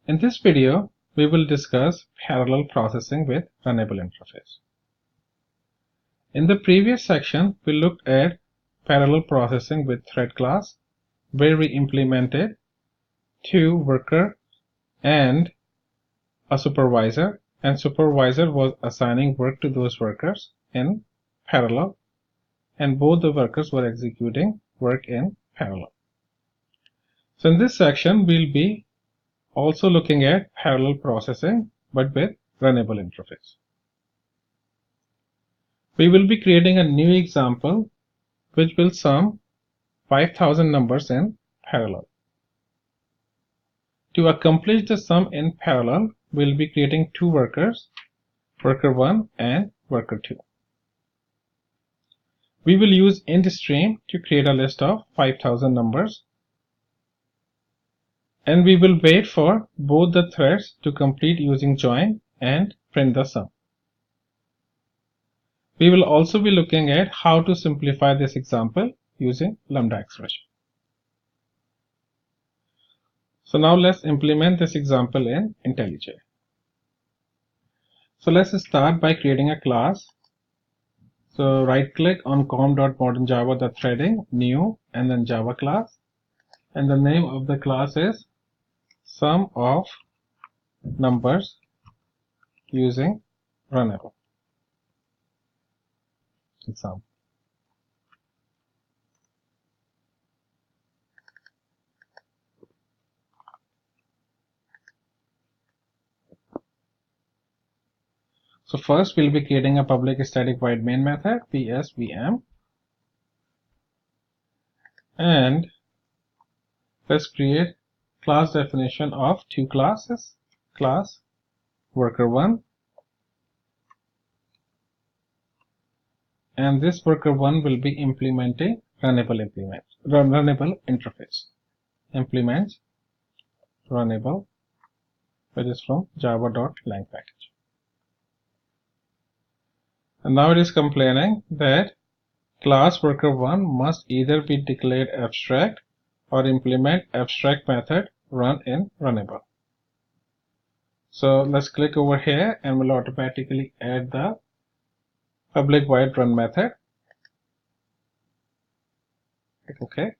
In this video, we will discuss parallel processing with runnable interface. In the previous section, we looked at parallel processing with thread class, where we implemented two workers and a supervisor, and supervisor was assigning work to those workers in parallel, and both the workers were executing work in parallel. So in this section, we'll be also looking at parallel processing but with runnable interface. We will be creating a new example which will sum 5000 numbers in parallel. To accomplish the sum in parallel, we'll be creating two workers, worker 1 and worker 2. We will use IntStream to create a list of 5000 numbers, and we will wait for both the threads to complete using join and print the sum. We will also be looking at how to simplify this example using lambda expression. So now let's implement this example in IntelliJ. So let's start by creating a class. So right click on com.modernjava.threading, new, and then Java class. And the name of the class is sum of numbers using runnable. Example. So first we'll be creating a public static void main method psvm, and let's create class definition of two classes, class worker 1, and this worker 1 will be implementing runnable interface. Implements runnable, which is from java.lang package. And now it is complaining that class worker 1 must either be declared abstract or implement abstract method run in runnable. So let's click over here and we'll automatically add the public void run method. Click OK.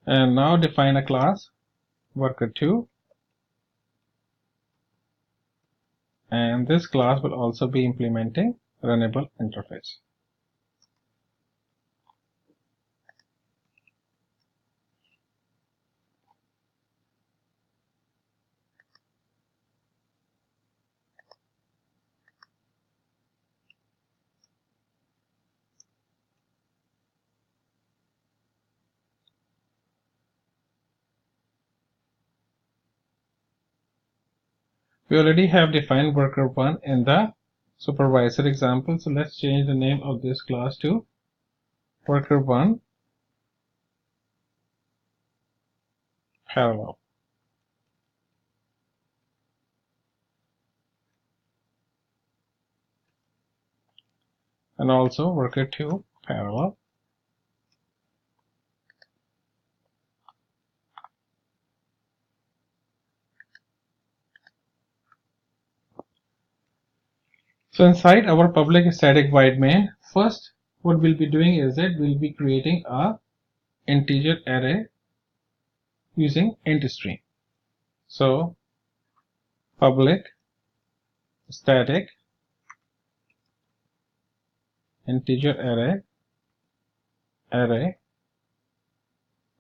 And now define a class worker 2, and this class will also be implementing runnable interface. We already have defined worker 1 in the supervisor example, so let's change the name of this class to worker 1 parallel. And also worker 2 parallel. So inside our public static void main, first what we'll be doing is that we'll be creating a integer array using IntStream. So public static integer array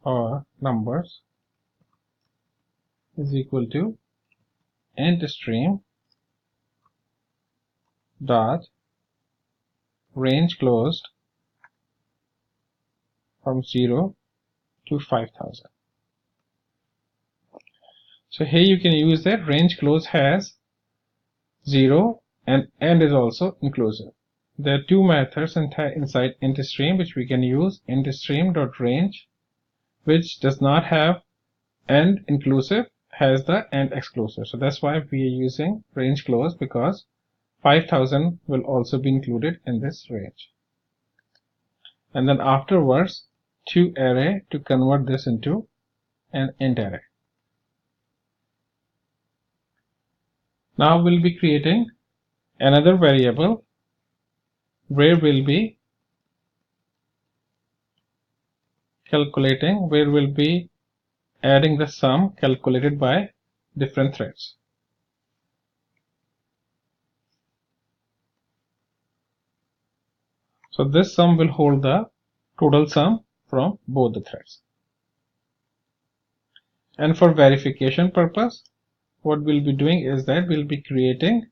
or numbers is equal to IntStream dot range closed from 0 to 5000. So here you can use that range close has 0 and end is also inclusive. There are two methods inside IntStream which we can use. IntStream.range, which does not have end inclusive, has the end exclusive. So that's why we are using range close, because 5000 will also be included in this range. And then afterwards to array to convert this into an int array. Now we'll be creating another variable where we'll be adding the sum calculated by different threads. So this sum will hold the total sum from both the threads. And for verification purpose, what we'll be doing is that we'll be creating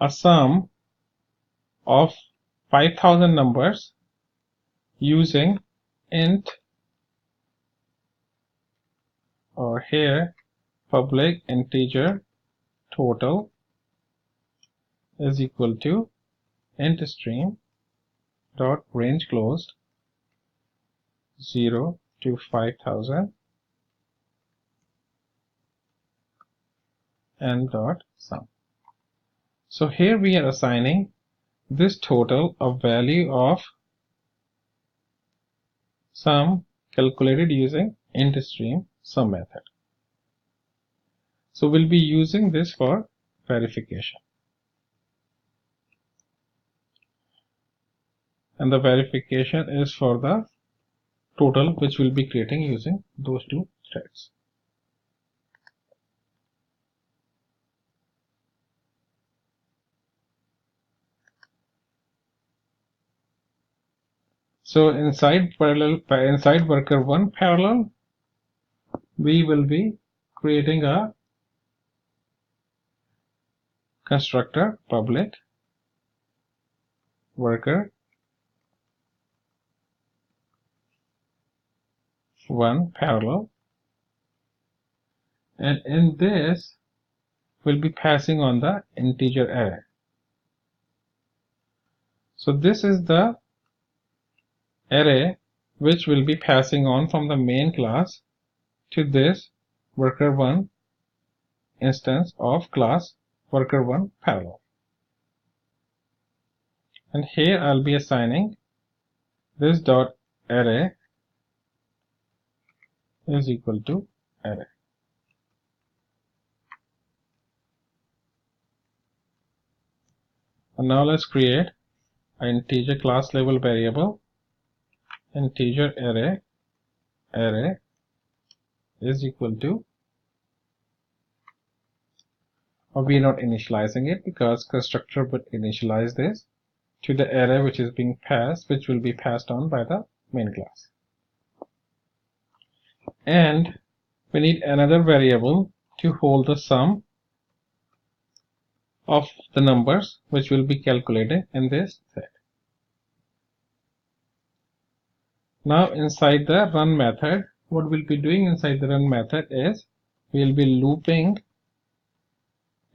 a sum of 5000 numbers using int, or here public integer total is equal to int stream dot range closed 0 to 5000 and dot sum. So here we are assigning this total a value of sum calculated using int stream sum method. So we'll be using this for verification. And the verification is for the total which we'll be creating using those two threads. So inside worker 1 parallel, we will be creating a constructor public worker 1 parallel, and in this we'll be passing on the integer array. So this is the array which will be passing on from the main class to this worker 1 instance of class worker 1 parallel. And here I'll be assigning this dot array is equal to array. And now let's create an integer class level variable integer array is equal to, or we are not initializing it because constructor would initialize this to the array which is being passed, which will be passed on by the main class. And we need another variable to hold the sum of the numbers which will be calculated in this thread. Now inside the run method, what we'll be doing inside the run method is we'll be looping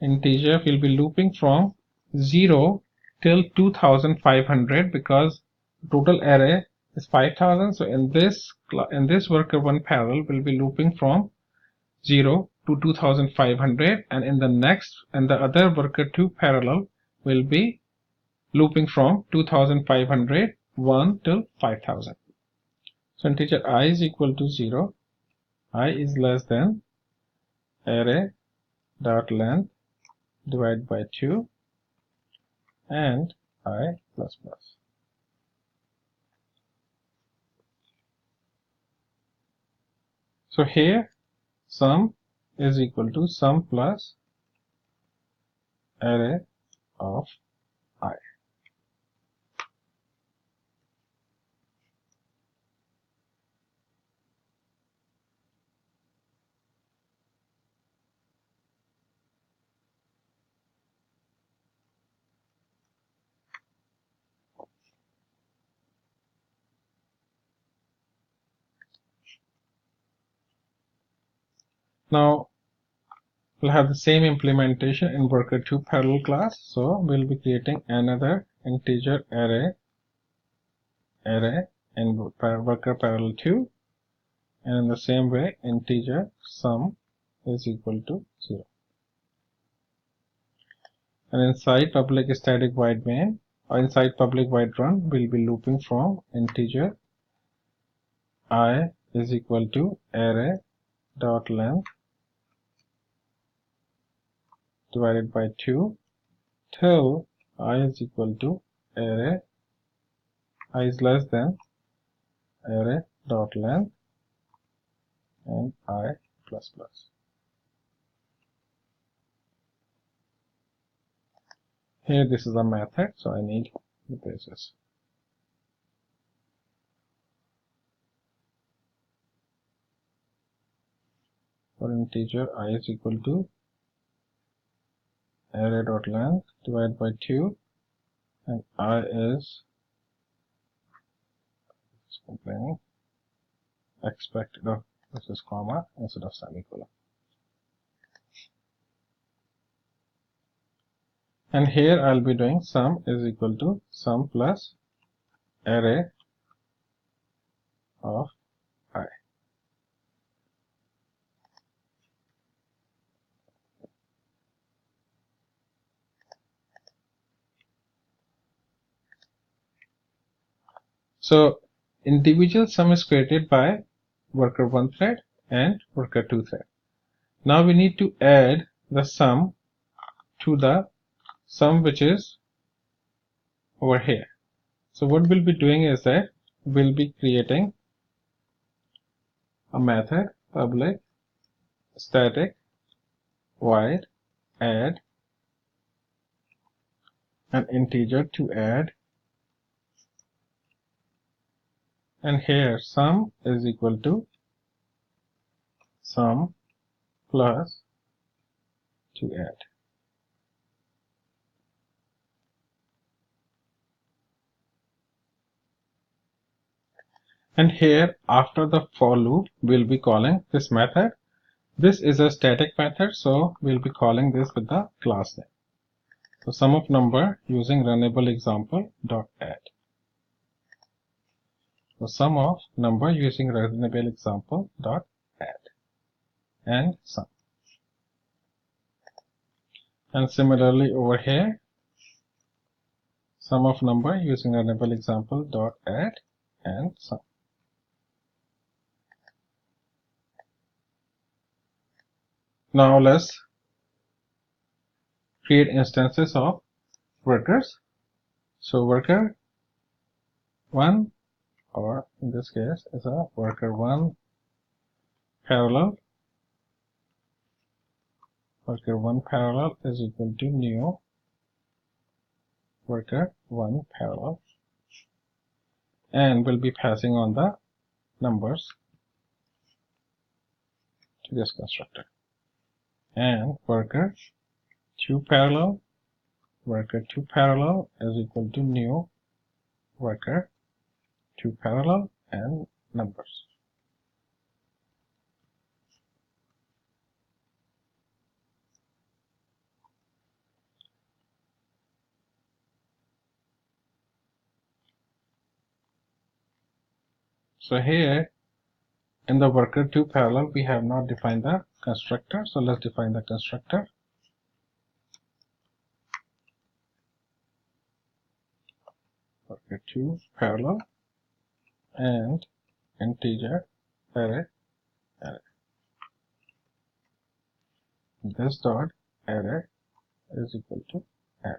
integer, we'll be looping from 0 till 2500 because total array is 5000. So in this worker 1 parallel we'll be looping from 0 to 2500, and in the other worker 2 parallel will be looping from 2501 till 5000. So integer I is equal to 0, I is less than array dot length divided by 2 and I plus plus. So here sum is equal to sum plus array of I. Now we'll have the same implementation in worker 2 parallel class. So we'll be creating another integer array in worker parallel 2, and in the same way integer sum is equal to 0. And inside public static void main, or inside public void run, we'll be looping from integer I is equal to array dot length divided by 2 till I is equal to array I is less than array dot length and I plus plus. Here this is a method, so I need the basis. For integer I is equal to array dot length divided by 2 and I is complaining expected of this is comma instead of semicolon. And here I'll be doing sum is equal to sum plus array of I. So individual sum is created by worker 1 thread and worker 2 thread. Now we need to add the sum to the sum which is over here. So what we'll be doing is that we'll be creating a method public static void add an integer to add, and here sum is equal to sum plus to add. And here after the for loop we'll be calling this method. This is a static method, so we'll be calling this with the class name. So sum of number using runnable example dot add. So sum of number using runnable example dot add and sum. And similarly over here, sum of number using runnable example dot add and sum. Now let's create instances of workers. So worker 1, or in this case is a worker 1 parallel. Worker 1 parallel is equal to new worker 1 parallel, and we'll be passing on the numbers to this constructor. And worker 2 parallel is equal to new worker 2 parallel and numbers. So here in the worker 2 parallel we have not defined the constructor, so let's define the constructor. Worker 2 parallel and integer array. This dot array is equal to array.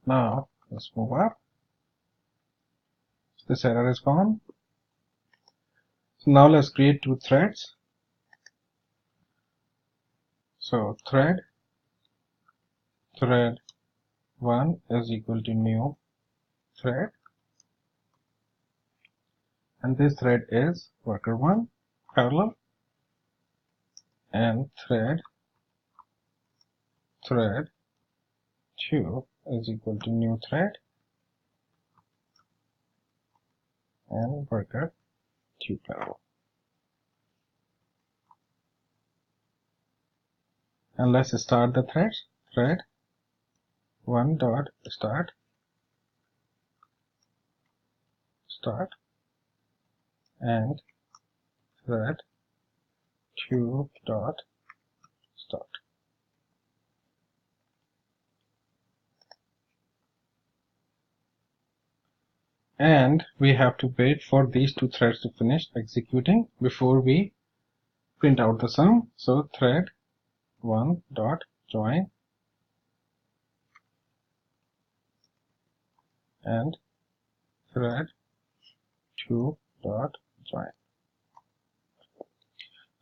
Now let's move up. This error is gone. So now let's create two threads. So thread 1 is equal to new thread, and this thread is worker 1 parallel, and thread 2 is equal to new thread and worker 2 parallel. And let's start the threads. Thread 1 dot start and thread 2 dot start. and we have to wait for these two threads to finish executing before we print out the sum. So thread 1 dot join and thread 2 dot join.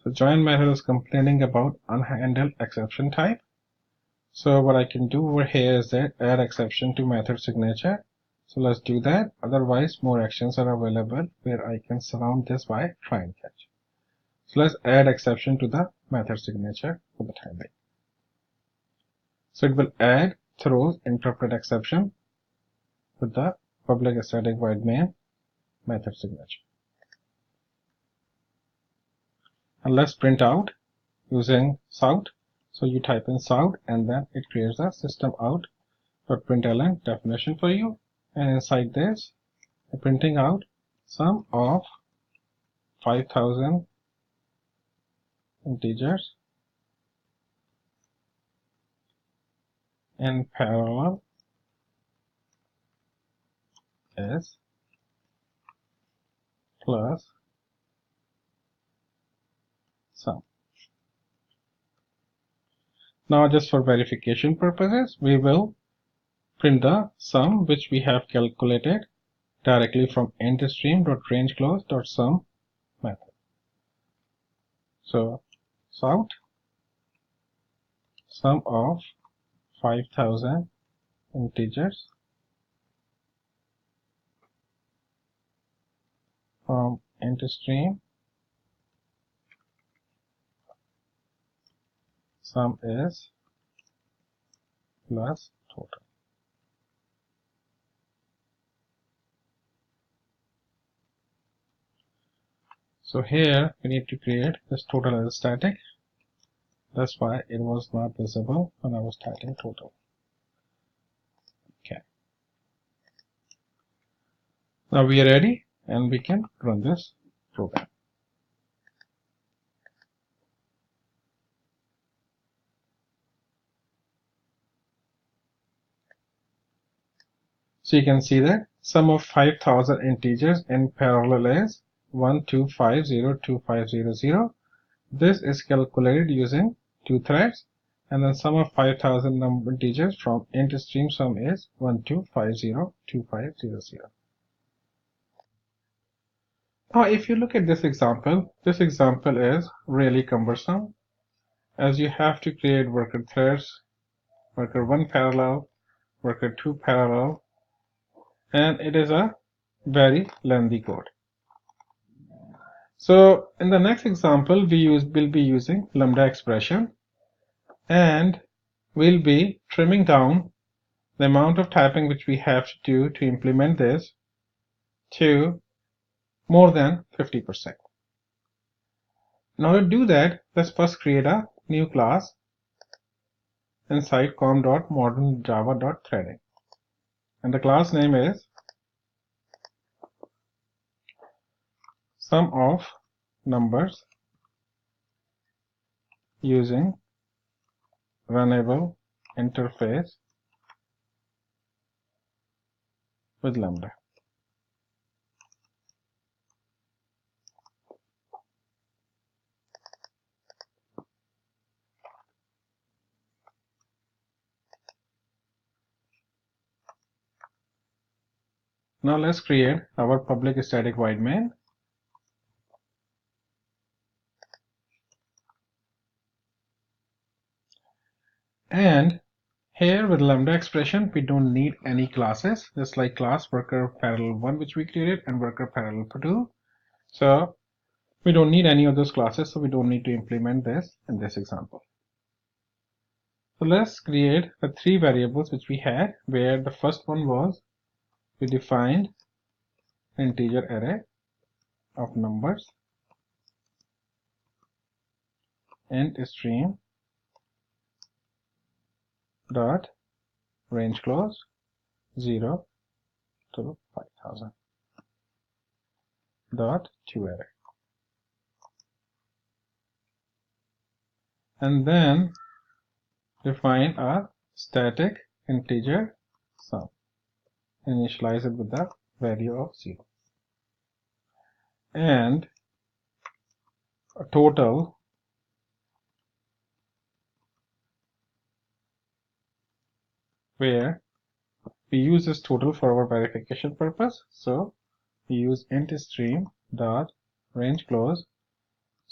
So join method is complaining about unhandled exception type. So what I can do over here is that add exception to method signature. So let's do that. Otherwise, more actions are available where I can surround this by try and catch. So let's add exception to the method signature for the time being. So it will add throws interpret exception with the public static void main method signature. And let's print out using sout. So you type in sout and then it creates a system out.println definition for you. And inside this, printing out sum of 5000 integers in parallel is plus sum. Now just for verification purposes, we will print the sum which we have calculated directly from intStream.rangeClose.sum method. So sout sum of 5000 integers from intStream sum is plus total. So here we need to create this total as static. That's why it was not visible when I was typing total. Okay. Now we are ready and we can run this program. So you can see that sum of 5000 integers in parallel is 12502500. This is calculated using two threads, and then sum of 5000 integers from intStream sum is 12502500. Now if you look at this example is really cumbersome, as you have to create worker threads, worker 1 parallel, worker 2 parallel, and it is a very lengthy code. So in the next example, we'll be using lambda expression, and we'll be trimming down the amount of typing which we have to do to implement this to more than 50%. Now to do that, let's first create a new class inside com.modernjava.threading, and the class name is sum of numbers using runnable interface with lambda. Now let's create our public static void main. And here with lambda expression, we don't need any classes, just like class worker parallel 1 which we created and worker parallel 2. So we don't need any of those classes, so we don't need to implement this in this example. So let's create the three variables which we had, where the first one was we defined an integer array of numbers int stream dot range close 0 to 5000 dot to array, and then define a static integer sum, initialize it with the value of 0, and a total where we use this total for our verification purpose. So we use int stream dot range close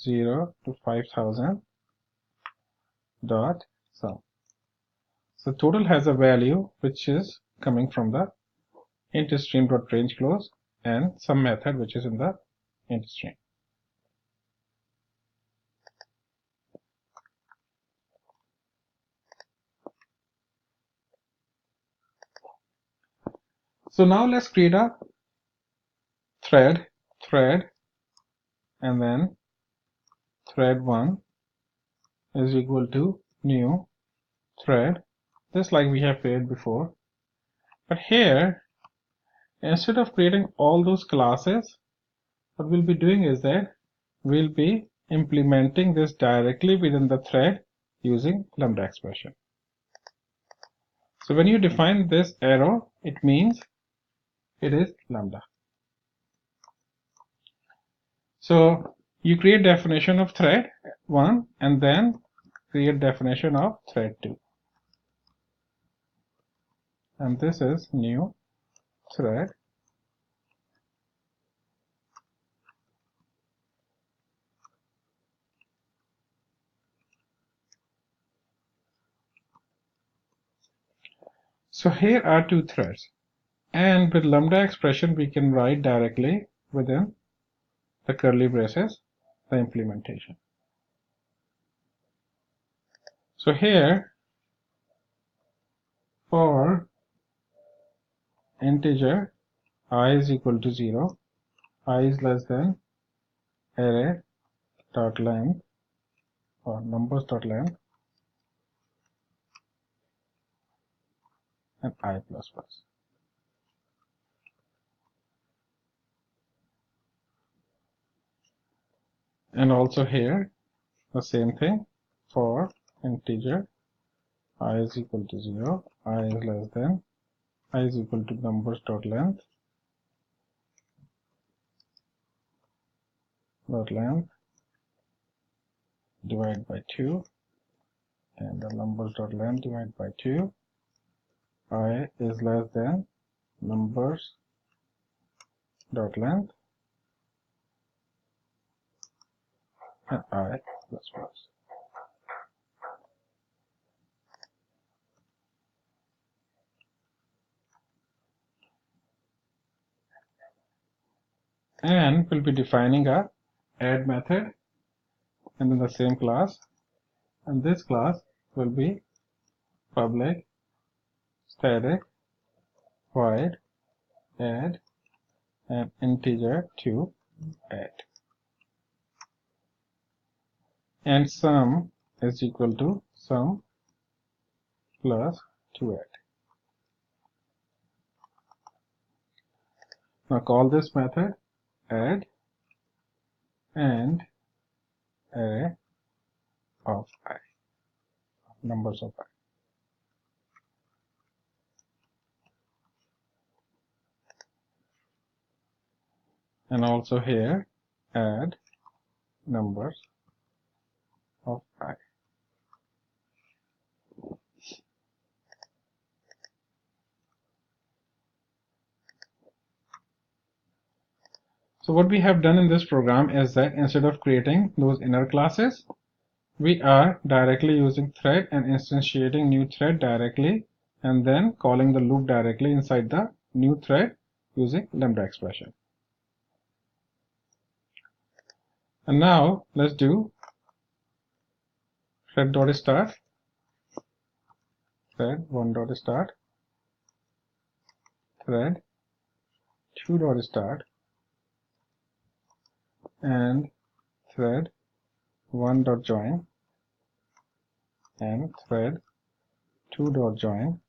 0 to 5000 dot sum. So total has a value which is coming from the int stream dot range close and some method which is in the int stream. So now let's create a thread, and then thread1 is equal to new thread, just like we have created before. But here, instead of creating all those classes, what we'll be doing is that we'll be implementing this directly within the thread using lambda expression. So when you define this arrow, it means it is lambda. So you create definition of thread 1 and then create definition of thread 2. And this is new thread. So here are two threads, and with lambda expression we can write directly within the curly braces the implementation. So here for integer I is equal to 0, I is less than array dot length or numbers dot length and I plus plus. And also here the same thing for integer I is equal to 0, I is less than, I is equal to numbers dot length divided by 2, and the numbers dot length divided by 2, I is less than numbers dot length and I plus plus. And we'll be defining a add method and then the same class, and this class will be public static void add and integer to add, and sum is equal to sum plus to add. Now call this method add and array of I, numbers of I. And also here add numbers of I. So what we have done in this program is that instead of creating those inner classes, we are directly using thread and instantiating new thread directly and then calling the loop directly inside the new thread using lambda expression. And now let's do thread.start, thread1.start, thread2.start, and thread1.join and thread2.join,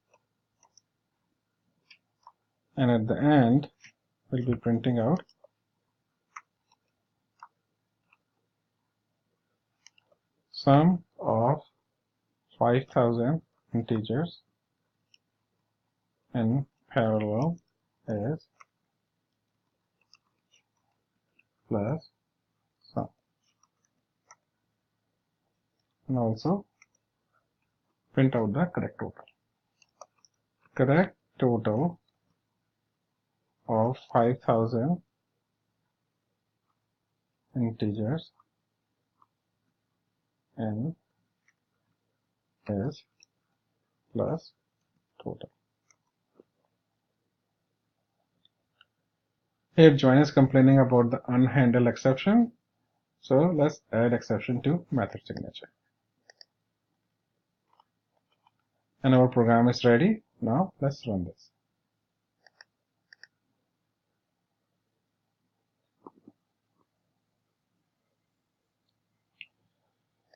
and at the end we'll be printing out sum of 5000 integers in parallel is plus sum, and also print out the correct total. Correct total of 5000 integers n is plus total. Here join is complaining about the unhandled exception, so let's add exception to method signature. And our program is ready. Now let's run this.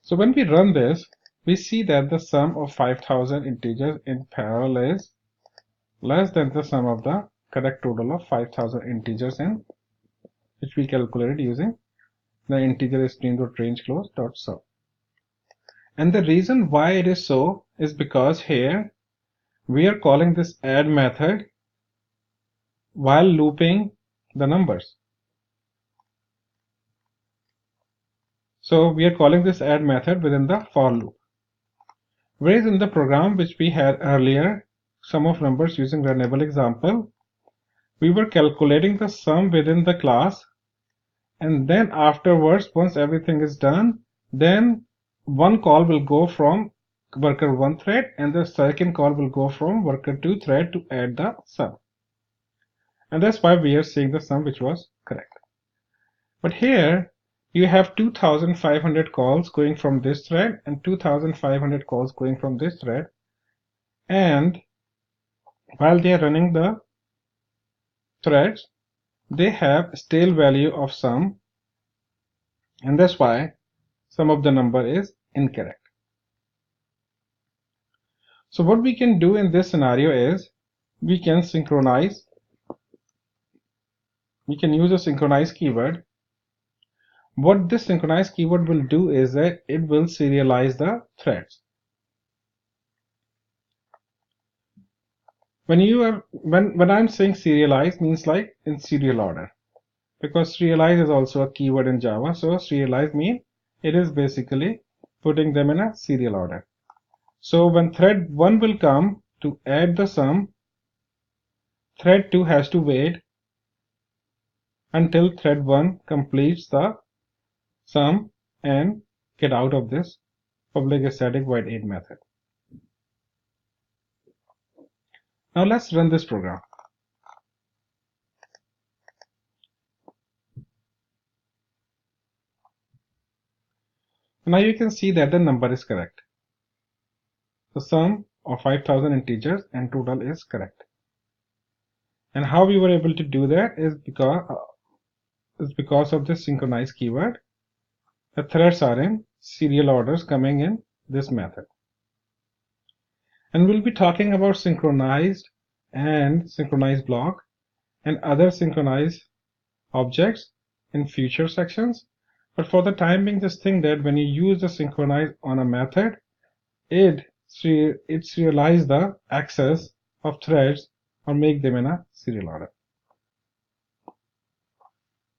So when we run this, we see that the sum of 5000 integers in parallel is less than the sum of the correct total of 5000 integers in which we calculated using the integer string.range close.sum. And the reason why it is so is because here we are calling this add method while looping the numbers. So we are calling this add method within the for loop. Whereas in the program which we had earlier, sum of numbers using runnable example, we were calculating the sum within the class, and then afterwards, once everything is done, then one call will go from worker 1 thread and the second call will go from worker 2 thread to add the sum. And that's why we are seeing the sum which was correct. But here you have 2500 calls going from this thread and 2500 calls going from this thread, and while they are running the threads, they have stale value of sum, and that's why sum of the number is incorrect. So what we can do in this scenario is we can synchronize. We can use a synchronize keyword. What this synchronize keyword will do is that it will serialize the threads. When I'm saying serialize means like in serial order, because serialize is also a keyword in Java. So serialize means it is basically putting them in a serial order. So when thread 1 will come to add the sum, thread 2 has to wait until thread 1 completes the sum and get out of this public static void add method. Now let's run this program. Now you can see that the number is correct. The sum of 5000 integers and total is correct. And how we were able to do that is because of this synchronize keyword. The threads are in serial orders coming in this method. And we'll be talking about synchronized and synchronized block and other synchronized objects in future sections. But for the time being, just think that when you use the synchronize on a method, it serializes the access of threads or make them in a serial order.